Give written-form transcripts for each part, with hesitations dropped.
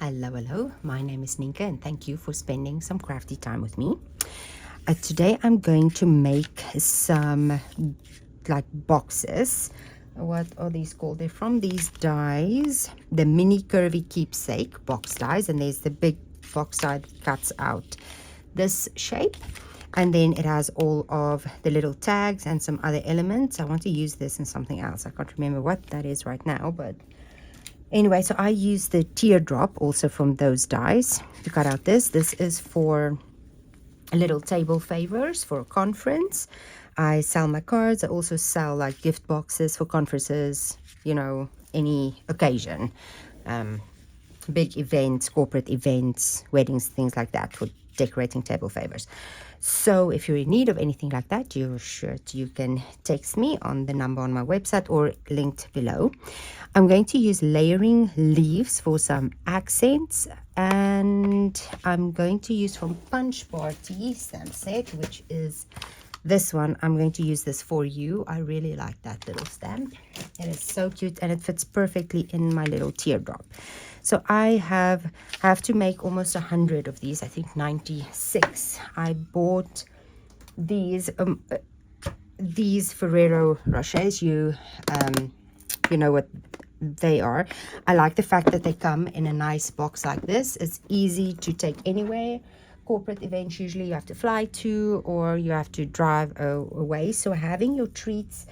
Hello, my name is Nienke and thank you for spending some crafty time with me. Today I'm going to make some like boxes. What are these called? They're from these dies, the Mini Curvy Keepsake box dies, and there's the big box die that cuts out this shape, and then it has all of the little tags and some other elements. I want to use this in something else. I can't remember what that is right now, but anyway, so I use the teardrop also from those dies to cut out this. This is for a little table favors for a conference. I sell my cards. I also sell like gift boxes for conferences, you know, any occasion. Big events, corporate events, weddings, things like that for decorating table favors. So if you're in need of anything like that, you can text me on the number on my website or linked below. I'm going to use layering leaves for some accents, and I'm going to use from Punch Party stamp set, which is this one. I'm going to use this for you. I really like that little stamp. It is so cute and it fits perfectly in my little teardrop. So I have to make almost 100 of these. I think 96. I bought these Ferrero Rochers. You know what they are. I like the fact that they come in a nice box like this. It's easy to take anywhere. Corporate events usually you have to fly to or you have to drive away. So having your treats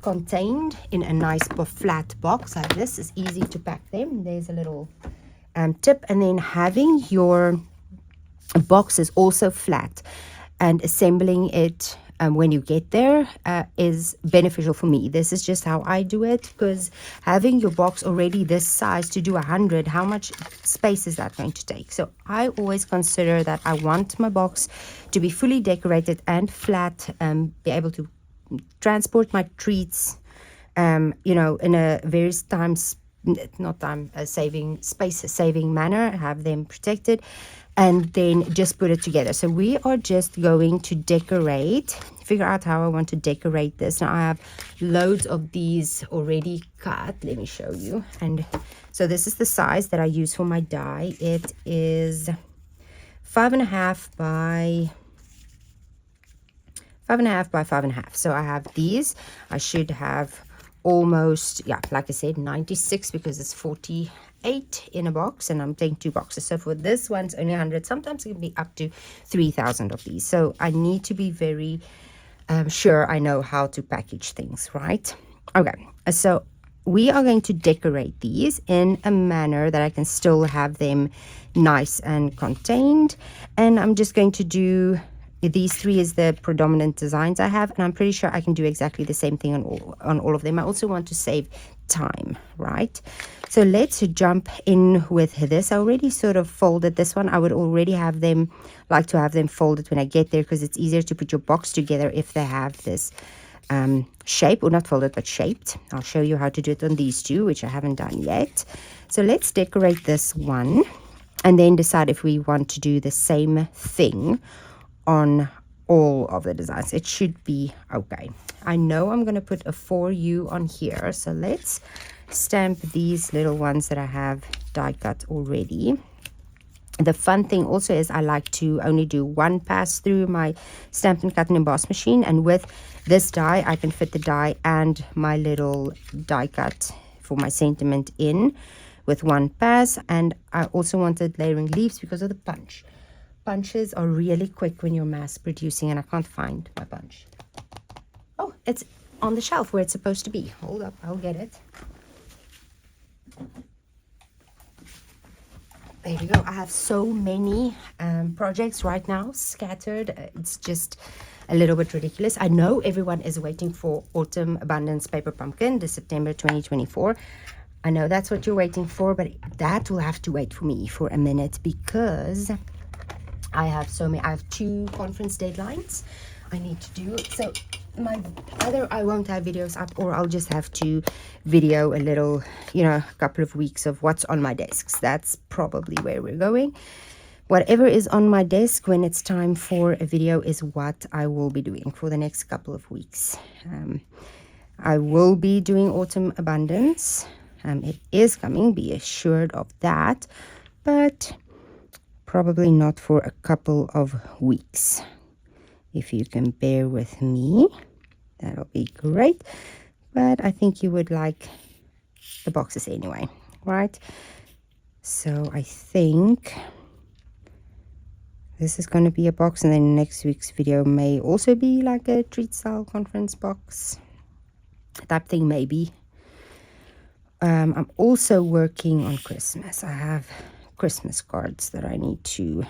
contained in a nice flat box like this is easy to pack them. There's a little tip. And then having your boxes also flat and assembling it when you get there is beneficial for me. This is just how I do it, because having your box already this size to do 100, how much space is that going to take? So I always consider that I want my box to be fully decorated and flat, be able to transport my treats, you know, in a very space saving manner, have them protected, and then just put it together. So we are just going to figure out how I want to decorate this. Now I have loads of these already cut. Let me show you. And so this is the size that I use for my die. It is 5.5 by 5.5. So I have these. I should have almost, yeah, like I said, 96, because it's 48 in a box and I'm taking 2 boxes. So for this one's only 100. Sometimes it can be up to 3,000 of these. So I need to be very sure I know how to package things, right? Okay, so we are going to decorate these in a manner that I can still have them nice and contained. And I'm just going to do these 3 is the predominant designs I have, and I'm pretty sure I can do exactly the same thing on all of them. I also want to save time, right? So let's jump in with this. I already sort of folded this one. I would already like to have them folded when I get there, because it's easier to put your box together if they have this shape, or not folded but shaped. I'll show you how to do it on these 2, which I haven't done yet. So let's decorate this one and then decide if we want to do the same thing on all of the designs. It should be okay. I know I'm going to put a for you on here, so let's stamp these little ones that I have die cut already. The fun thing also is I like to only do one pass through my Stampin' Cut and Emboss machine, and with this die I can fit the die and my little die cut for my sentiment in with one pass. And I also wanted layering leaves because of the punch. Punches are really quick when you're mass producing, and I can't find my punch. Oh, it's on the shelf where it's supposed to be. Hold up, I'll get it. There we go. I have so many projects right now scattered. It's just a little bit ridiculous. I know everyone is waiting for Autumn Abundance Paper Pumpkin, the September 2024. I know that's what you're waiting for, but that will have to wait for me for a minute, because I have 2 conference deadlines I need to do. So either I won't have videos up, or I'll just have to video a little, you know, a couple of weeks of what's on my desks. That's probably where we're going. Whatever is on my desk when it's time for a video is what I will be doing for the next couple of weeks. I will be doing Autumn Abundance. It is coming, be assured of that. but probably not for a couple of weeks. If you can bear with me, that'll be great. But I think you would like the boxes anyway, right? So I think this is going to be a box, and then next week's video may also be like a treat style conference box type thing, maybe. I'm also working on Christmas. I have Christmas cards that I need to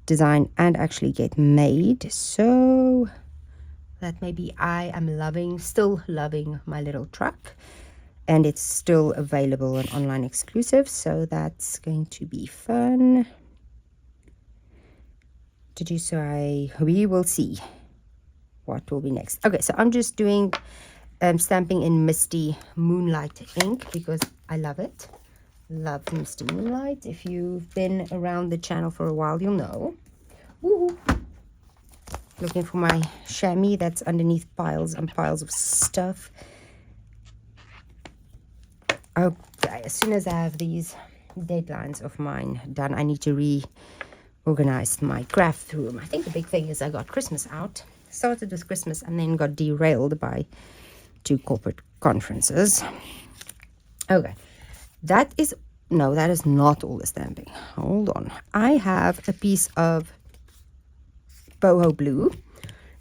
design and actually get made. So that maybe I am still loving my little truck, and it's still available on online exclusive. So that's going to be fun to do. So we will see what will be next. Okay, so I'm just doing stamping in Misty Moonlight ink because I love it. Love Misty Moonlight. If you've been around the channel for a while, you'll know. Woohoo! Looking for my chamois that's underneath piles and piles of stuff. Okay, as soon as I have these deadlines of mine done, I need to reorganize my craft room. I think the big thing is I got Christmas out. Started with Christmas and then got derailed by 2 corporate conferences. Okay, that is not all the stamping. Hold on. I have a piece of boho blue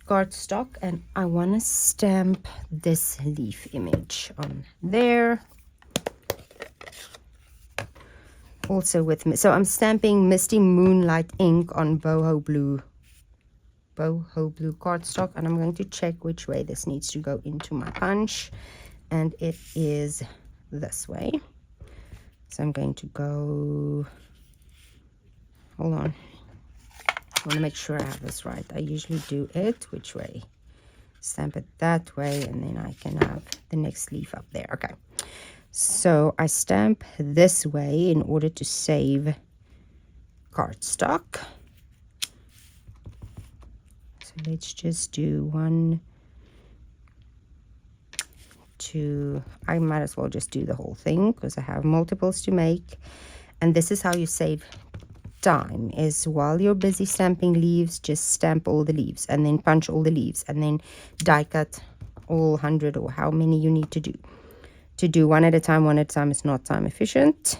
cardstock, and I want to stamp this leaf image on there. Also with me, so I'm stamping Misty Moonlight ink on boho blue cardstock, and I'm going to check which way this needs to go into my punch, and it is this way. So I'm going to go, hold on, I want to make sure I have this right. I usually do it which way, stamp it that way, and then I can have the next leaf up there. Okay, so I stamp this way in order to save cardstock. So let's just do 1, 2. I might as well just do the whole thing because I have multiples to make. And this is how you save time, is while you're busy stamping leaves, just stamp all the leaves and then punch all the leaves and then die cut all 100 or how many you need to do. To do one at a time is not time efficient.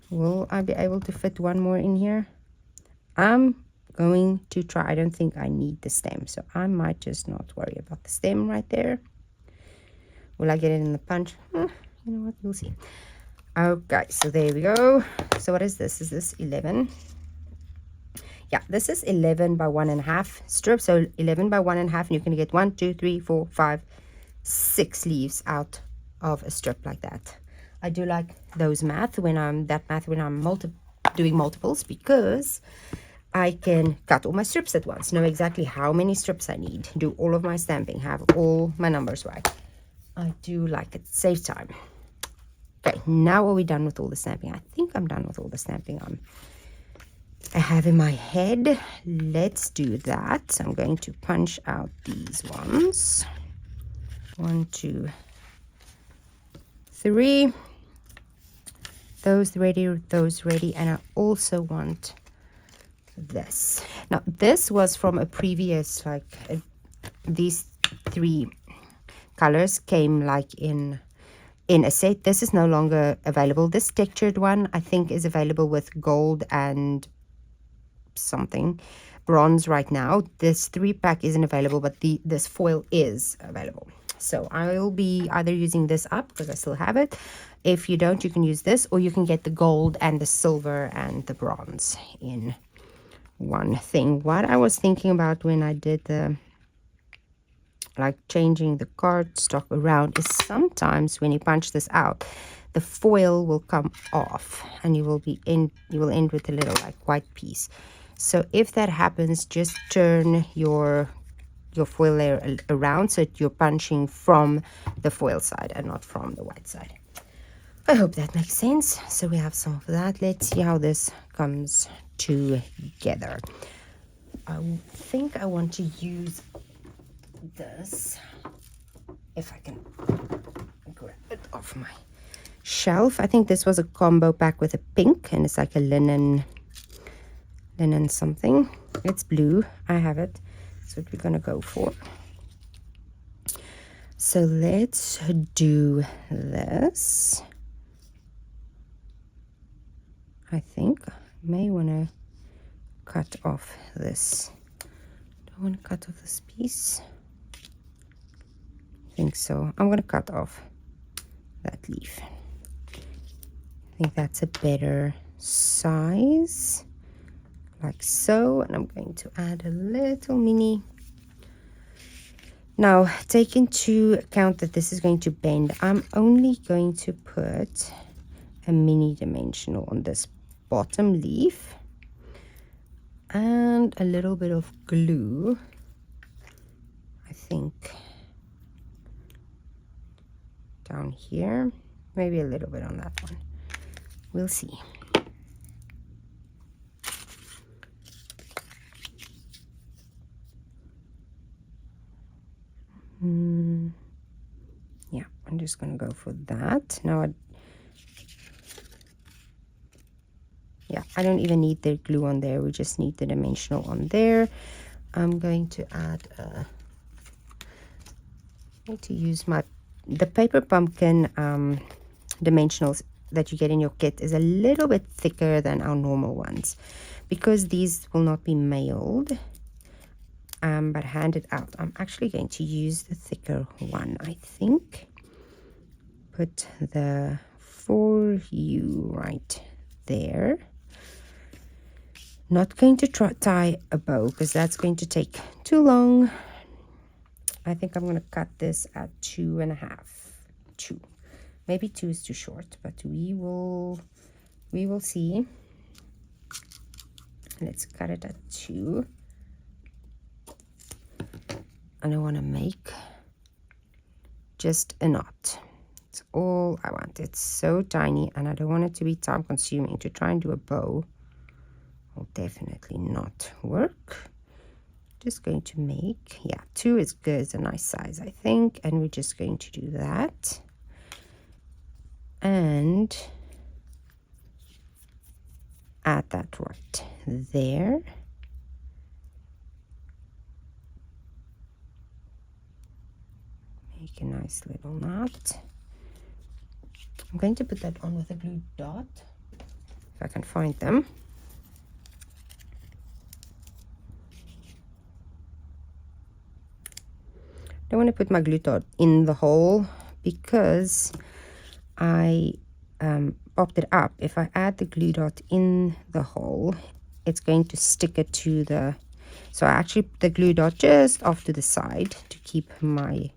Will I be able to fit one more in here? I'm going to try. I don't think I need the stem, so I might just not worry about the stem right there. Will I get it in the punch? You know what, we'll see. Okay, so there we go. So what is this? Is this 11? Yeah, this is 11 by 1.5 strips. So 11 by 1.5, and you can get 1, 2, 3, 4, 5, 6 leaves out of a strip like that. I do like those math when I'm doing multiples, because I can cut all my strips at once, know exactly how many strips I need, do all of my stamping, have all my numbers right. I do like it. Save time. Okay, now are we done with all the stamping? I think I'm done with all the stamping I have in my head. Let's do that. So I'm going to punch out these ones. 1, 2, 3. Those ready, and I also want this. Now this was from a previous, these 3 colors came like in a set. This is no longer available. This textured one I think is available with gold and something bronze right now. This 3-pack isn't available, but this foil is available. So I'll be either using this up because I still have it. If you don't, you can use this, or you can get the gold and the silver and the bronze in one thing. What I was thinking about when I did the changing the cardstock around is sometimes when you punch this out, the foil will come off and you will end with a little white piece. So if that happens, just turn your foil layer around so that you're punching from the foil side and not from the white side. I hope that makes sense. So we have some of that. Let's see how this comes together. I think I want to use this, if I can grab it off my shelf. I think this was a combo pack with a pink, and it's like a linen something. It's blue. I have it. That's what we're gonna go for. So let's do this. I think I may want to cut off this. Do I want to cut off this piece? I think so. I'm going to cut off that leaf. I think that's a better size, like so. And I'm going to add a little mini. Now, take into account that this is going to bend. I'm only going to put a mini dimensional on this bottom leaf and a little bit of glue, I think, down here, maybe a little bit on that one. We'll see. Yeah, I'm just gonna go for that. Now I don't even need the glue on there. We just need the dimensional on there. I'm going to add I need to use the paper pumpkin dimensionals that you get in your kit is a little bit thicker than our normal ones because these will not be mailed but handed out. I'm actually going to use the thicker one, I think. Put the For You right there. Not going to tie a bow because that's going to take too long. I think I'm going to cut this at 2.5. 2. Maybe 2 is too short, but we will see. Let's cut it at 2. And I want to make just a knot. It's all I want. It's so tiny and I don't want it to be time consuming. To try and do a bow will definitely not work. Just going to make, 2 is good. It's a nice size, I think. And we're just going to do that. And add that right there. Make a nice little knot. I'm going to put that on with a glue dot, if I can find them. I don't want to put my glue dot in the hole because I popped it up. If I add the glue dot in the hole, it's going to stick it to the, so I actually put the glue dot just off to the side to keep my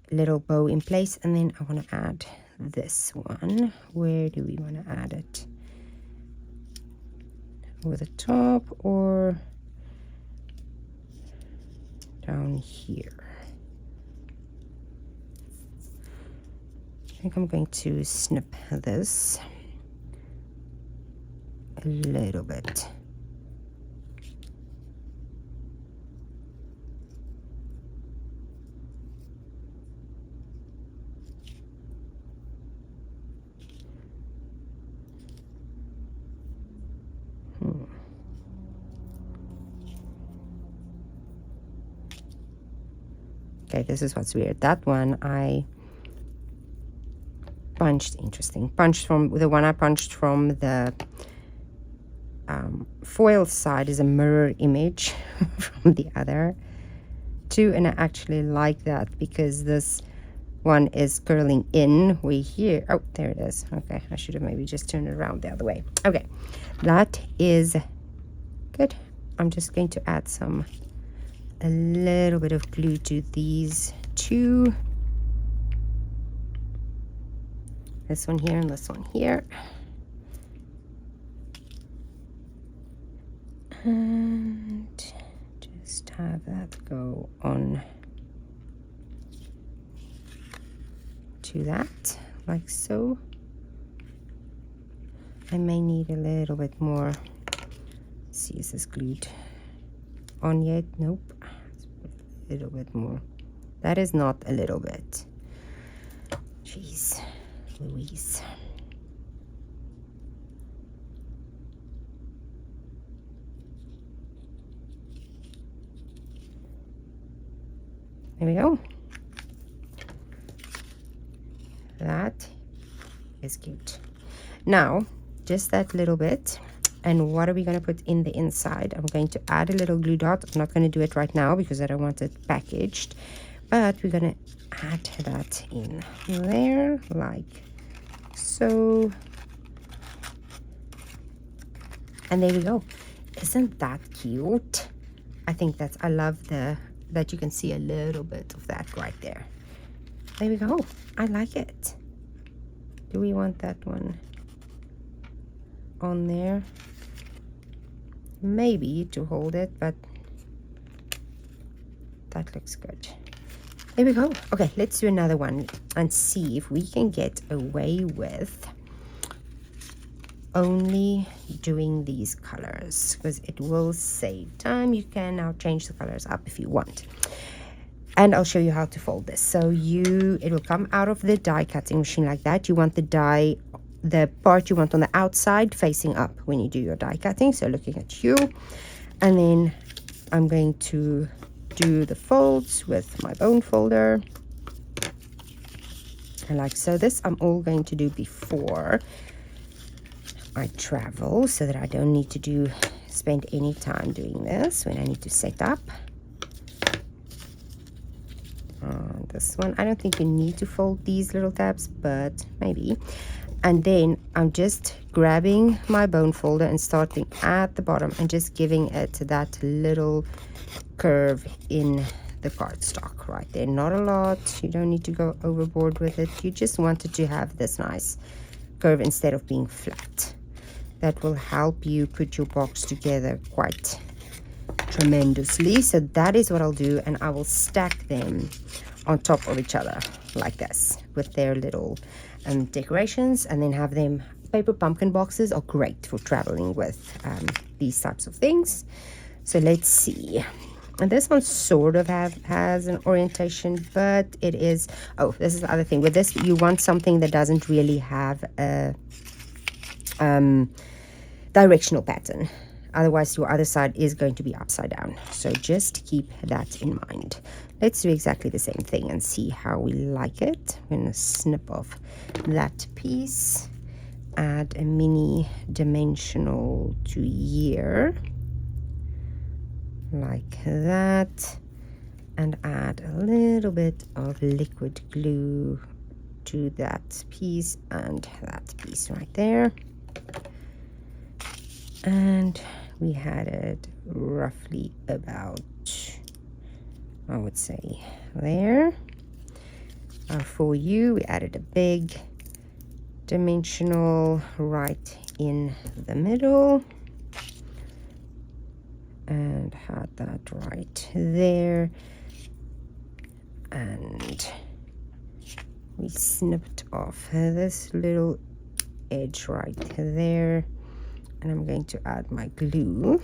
little bow in place. And then I want to add this one. Where do we want to add it? Over the top or down here? I think I'm going to snip this a little bit. Okay, this is what's weird. That one I punched, punched from the one I punched from the foil side is a mirror image from the other two, and I actually like that because this one is curling in way here. Oh, there it is. Okay, I should have maybe just turned it around the other way. Okay, that is good. I'm just going to add a little bit of glue to these two. This one here and this one here. And just have that go on to that, like so. I may need a little bit more. Let's see, is this glued on yet? Nope. Let's put a little bit more. That is not a little bit. Jeez. Louise. There we go. That is cute. Now, just that little bit. And what are we going to put in the inside? I'm going to add a little glue dot. I'm not going to do it right now because I don't want it packaged. But we're going to add that in there like so. And there we go. Isn't that cute? I think that's, I love that you can see a little bit of that right there. There we go. I like it. Do we want that one on there? Maybe to hold it, but that looks good. There we go. Okay, let's do another one and see if we can get away with only doing these colors, because it will save time. You can now change the colors up if you want. And I'll show you how to fold this. So it will come out of the die cutting machine like that. You want the die, the part you want on the outside facing up when you do your die cutting. So looking at you. And then I'm going to do the folds with my bone folder. And like so. This I'm all going to do before I travel, so that I don't need to spend any time doing this when I need to set up. This one, I don't think you need to fold these little tabs, but maybe. And then I'm just grabbing my bone folder and starting at the bottom and just giving it that little curve in the cardstock right there. Not a lot, you don't need to go overboard with it. You just want it to have this nice curve instead of being flat. That will help you put your box together quite tremendously. So that is what I'll do, and I will stack them on top of each other like this with their little decorations, and then have them. Paper pumpkin boxes are great for traveling with these types of things. So let's see. And this one sort of has an orientation, but it is, oh, this is the other thing with this. You want something that doesn't really have a directional pattern, otherwise your other side is going to be upside down. So just keep that in mind. Let's do exactly the same thing and see how we like it. I'm going to snip off that piece, add a mini dimensional to here like that, and add a little bit of liquid glue to that piece and that piece right there. And we had it roughly about, I would say, there. For you, we added a big dimensional right in the middle and had that right there. And we snipped off this little edge right there. And I'm going to add my glue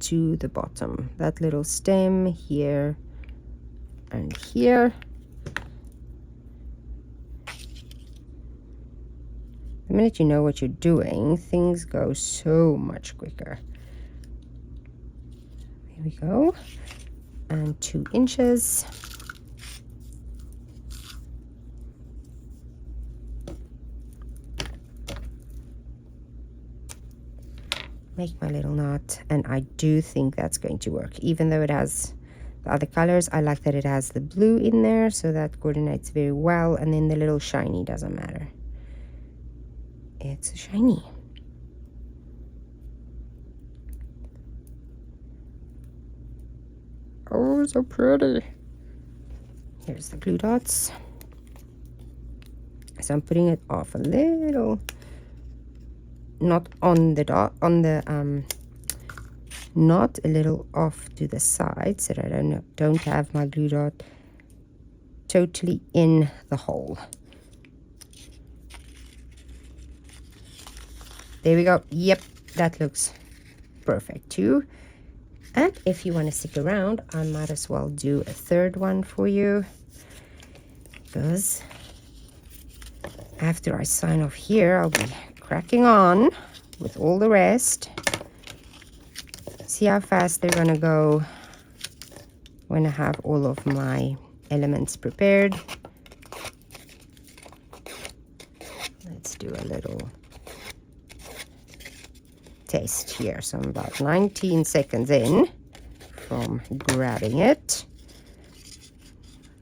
to the bottom, that little stem here and here. The minute you know what you're doing, things go so much quicker. There we go. And 2 inches. Make my little knot, and I do think that's going to work. Even though it has the other colors, I like that it has the blue in there, so that coordinates very well. And then the little shiny doesn't matter. It's a shiny. Oh, so pretty. Here's the glue dots. So I'm putting it off a little, not on the dot, on the not a little off to the side, so that I don't have my glue dot totally in the hole. There we go. Yep, that looks perfect too. And if you want to stick around, I might as well do a third one for you, because after I sign off here, I'll be cracking on with all the rest. See how fast they're gonna go when I have all of my elements prepared. Let's do a little test here. So I'm about 19 seconds in from grabbing it.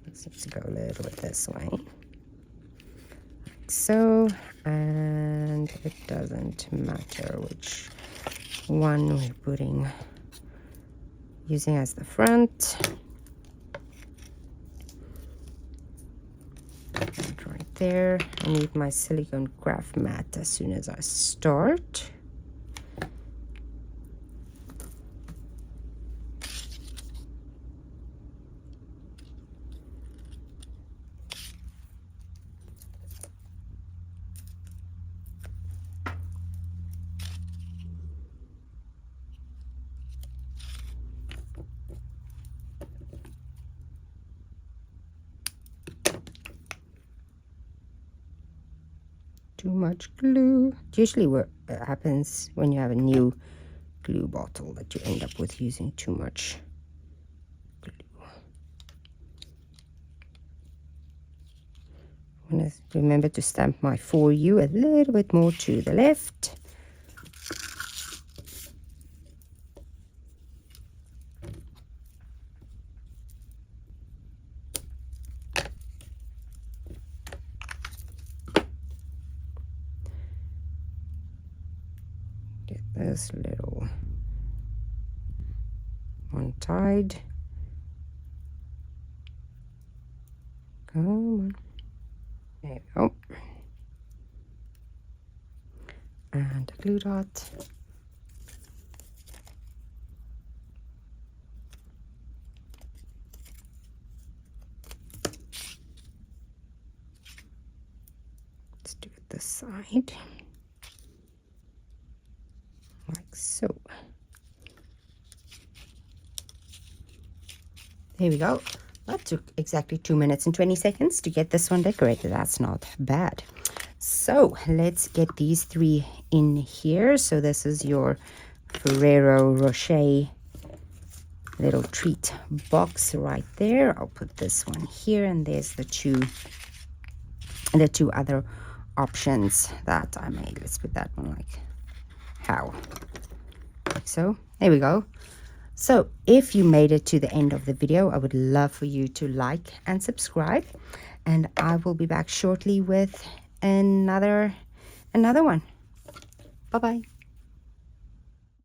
Let's go a little bit this way, like so, and it doesn't matter which one we're using as the front. And right there, I need my silicone craft mat as soon as I start. Too much glue. Usually what happens when you have a new glue bottle, that you end up with using too much glue. I'm gonna remember to stamp my for you a little bit more to the left. Get this little one tied. Come on. There we go. And a glue dot. Let's do it this side. Like so. There we go. That took exactly 2 minutes and 20 seconds to get this one decorated. That's not bad. So let's get these three in here. So this is your Ferrero Rocher little treat box right there. I'll put this one here, and there's the two other options that I made. Let's put that one like so. There we go. So if you made it to the end of the video, I would love for you to like and subscribe, and I will be back shortly with another one. Bye bye.